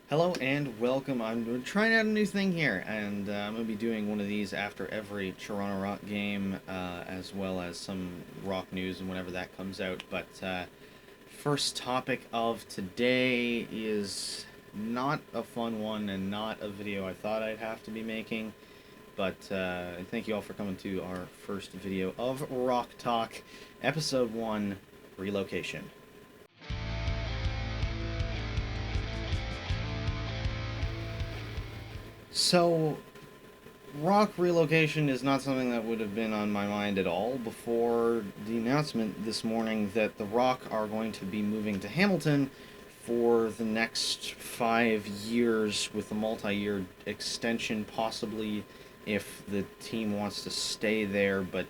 Hello and welcome. I'm trying out a new thing here, and I'm going to be doing one of these after every Toronto Rock game, as well as some Rock news and whenever that comes out. But first topic of today is not a fun one and not a video I thought I'd have to be making. But thank you all for coming to our first video of Rock Talk, Episode 1, Relocation. So, Rock relocation is not something that would have been on my mind at all before the announcement this morning that the Rock are going to be moving to Hamilton for the next 5 years with a multi-year extension, possibly if the team wants to stay there, but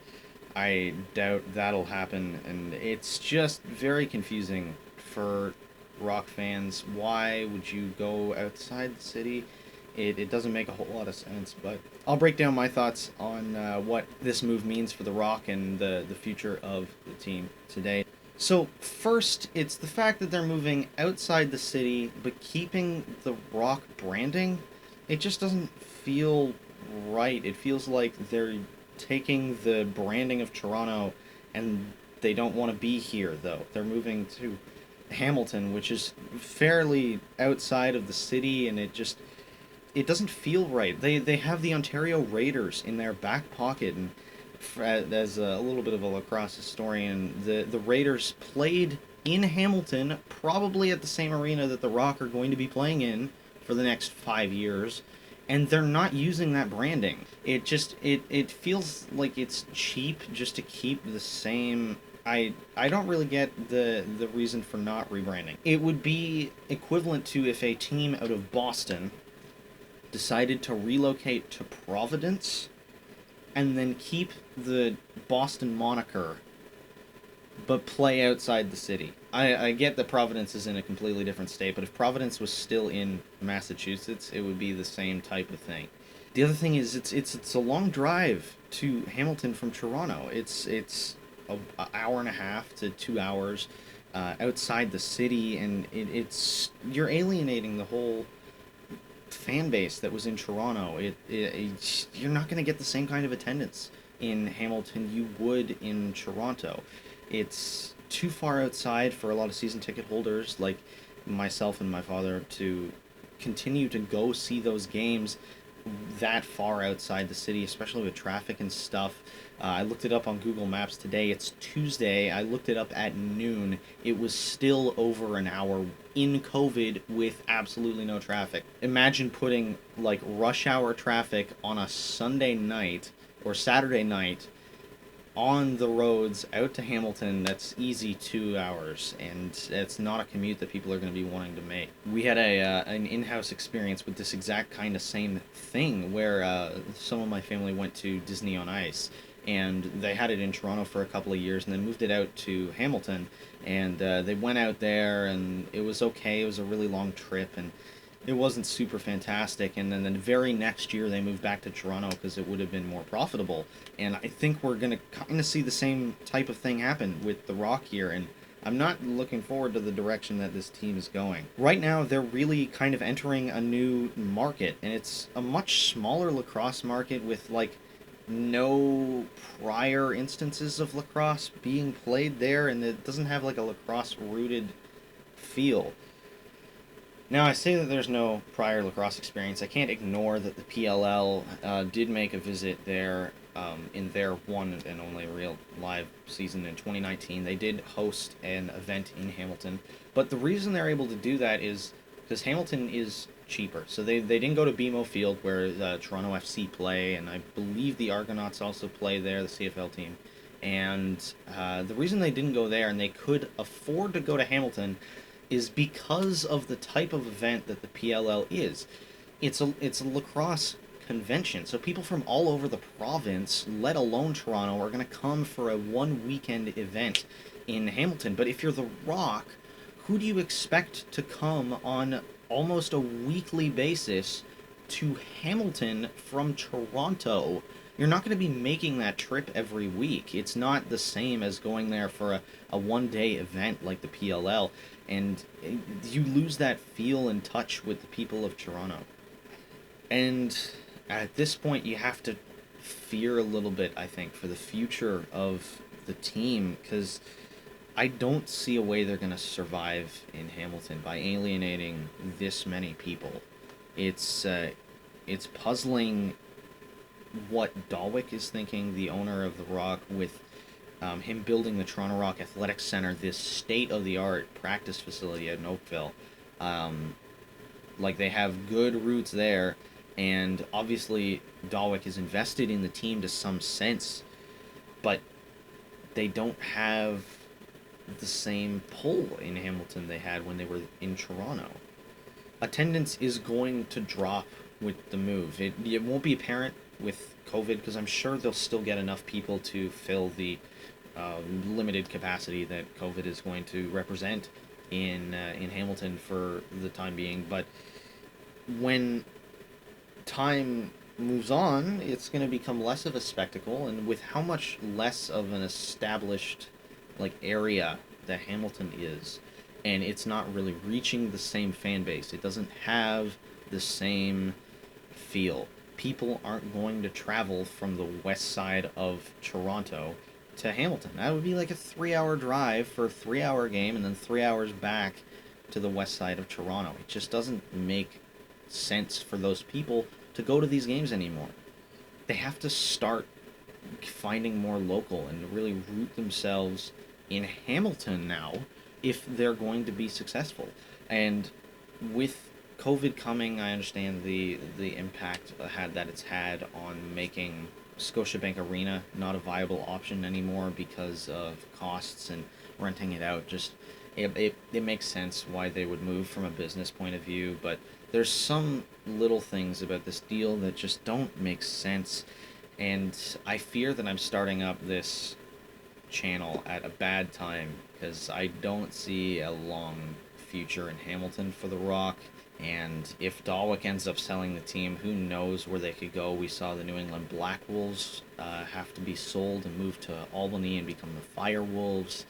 I doubt that'll happen, and it's just very confusing for Rock fans. Why would you go outside the city? It doesn't make a whole lot of sense, but I'll break down my thoughts on what this move means for the Rock and the future of the team today. So, first, it's the fact that they're moving outside the city but keeping the Rock branding. It just doesn't feel right. It feels like they're taking the branding of Toronto and they don't want to be here, though. They're moving to Hamilton, which is fairly outside of the city, and it doesn't feel right. They have the Ontario Raiders in their back pocket, and as a little bit of a lacrosse historian, the Raiders played in Hamilton, probably at the same arena that the Rock are going to be playing in for the next 5 years, and they're not using that branding. It feels like it's cheap just to keep the same. I don't really get the reason for not rebranding. It would be equivalent to if a team out of Boston decided to relocate to Providence and then keep the Boston moniker but play outside the city. I get that Providence is in a completely different state, but if Providence was still in Massachusetts, it would be the same type of thing. The other thing is it's a long drive to Hamilton from Toronto. It's an hour and a half to 2 hours outside the city, and it's you're alienating the whole fan base that was in Toronto. You're not going to get the same kind of attendance in Hamilton you would in Toronto. It's too far outside for a lot of season ticket holders like myself and my father to continue to go see those games that far outside the city, especially with traffic and stuff. I looked it up on Google Maps today. It's Tuesday. I looked it up at noon. It was still over an hour in COVID with absolutely no traffic. Imagine putting like rush hour traffic on a Sunday night or Saturday night on the roads out to Hamilton. That's easy 2 hours, and it's not a commute that people are going to be wanting to make. We had an in-house experience with this exact kind of same thing where some of my family went to Disney on Ice, and they had it in Toronto for a couple of years and then moved it out to Hamilton, and they went out there and it was okay. It was a really long trip, and it wasn't super fantastic, and then the very next year they moved back to Toronto because it would have been more profitable. And I think we're going to kind of see the same type of thing happen with the Rock here, and I'm not looking forward to the direction that this team is going. Right now, they're really kind of entering a new market, and it's a much smaller lacrosse market with, like, no prior instances of lacrosse being played there, and it doesn't have, like, a lacrosse-rooted feel. Now, I say that there's no prior lacrosse experience. I can't ignore that the PLL did make a visit there in their one and only real live season in 2019. They did host an event in Hamilton. But the reason they're able to do that is because Hamilton is cheaper. So they didn't go to BMO Field where Toronto FC play, and I believe the Argonauts also play there, the CFL team. And the reason they didn't go there and they could afford to go to Hamilton is because of the type of event that the PLL is. It's a lacrosse convention, so people from all over the province, let alone Toronto, are going to come for a one weekend event in Hamilton. But if you're the Rock, who do you expect to come on almost a weekly basis to Hamilton from Toronto? You're not going to be making that trip every week. It's not the same as going there for a one day event like the PLL. and you lose that feel and touch with the people of Toronto. And at this point, you have to fear a little bit, I think, for the future of the team, because I don't see a way they're going to survive in Hamilton by alienating this many people. It's puzzling what Dalwick is thinking, the owner of the Rock, with him building the Toronto Rock Athletic Center, this state-of-the-art practice facility at Oakville. Um, like, they have good roots there, and obviously Dalwick is invested in the team to some sense, but they don't have the same pull in Hamilton they had when they were in Toronto. Attendance is going to drop with the move. It won't be apparent with COVID, because I'm sure they'll still get enough people to fill the limited capacity that COVID is going to represent in Hamilton for the time being. But when time moves on, it's going to become less of a spectacle, and with how much less of an established area that Hamilton is, and it's not really reaching the same fan base. It doesn't have the same feel. People aren't going to travel from the west side of Toronto to Hamilton. That would be like a 3-hour drive for a 3-hour game, and then 3 hours back to the west side of Toronto. It just doesn't make sense for those people to go to these games anymore. They have to start finding more local and really root themselves in Hamilton now if they're going to be successful. And with COVID coming, I understand the impact that it's had on making Scotiabank Arena not a viable option anymore because of costs and renting it out. Just it makes sense why they would move from a business point of view, but there's some little things about this deal that just don't make sense, and I fear that I'm starting up this channel at a bad time, because I don't see a long future in Hamilton for the Rock. And if Dalwick ends up selling the team, who knows where they could go. We saw the New England Black Wolves have to be sold and move to Albany and become the Fire Wolves,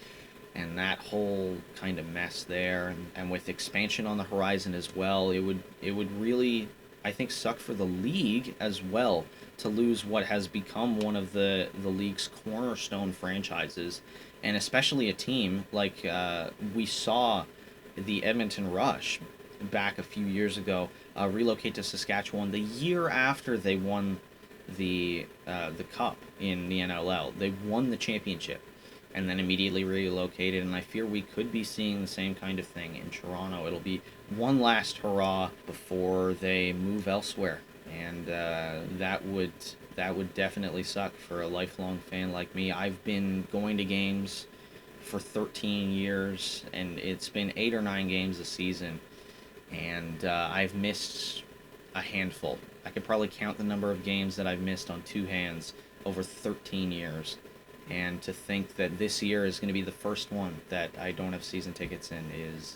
and that whole kind of mess there. And with expansion on the horizon as well, it would really, I think, suck for the league as well to lose what has become one of the league's cornerstone franchises, and especially a team like we saw the Edmonton Rush back a few years ago relocate to Saskatchewan the year after they won the cup in the NLL. They won the championship and then immediately relocated, and I fear we could be seeing the same kind of thing in Toronto. It'll be one last hurrah before they move elsewhere, and that would definitely suck for a lifelong fan like me. I've been going to games for 13 years, and it's been 8 or 9 games a season, and I've missed a handful. I could probably count the number of games that I've missed on 2 hands over 13 years. And to think that this year is going to be the first one that I don't have season tickets in is,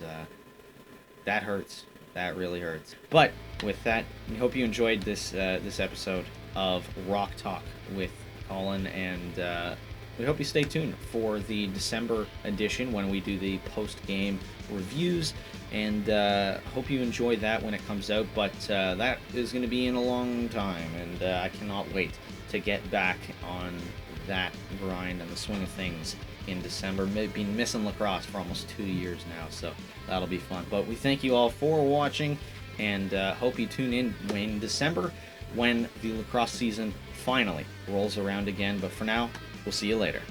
that hurts. That really hurts. But with that, we hope you enjoyed this episode of Rock Talk with Colin, and we hope you stay tuned for the December edition when we do the post-game reviews, and hope you enjoy that when it comes out. But that is going to be in a long time, and I cannot wait to get back on that grind and the swing of things in December. Been missing lacrosse for almost 2 years now, so that'll be fun. But we thank you all for watching, and hope you tune in December when the lacrosse season finally rolls around again. But for now, we'll see you later.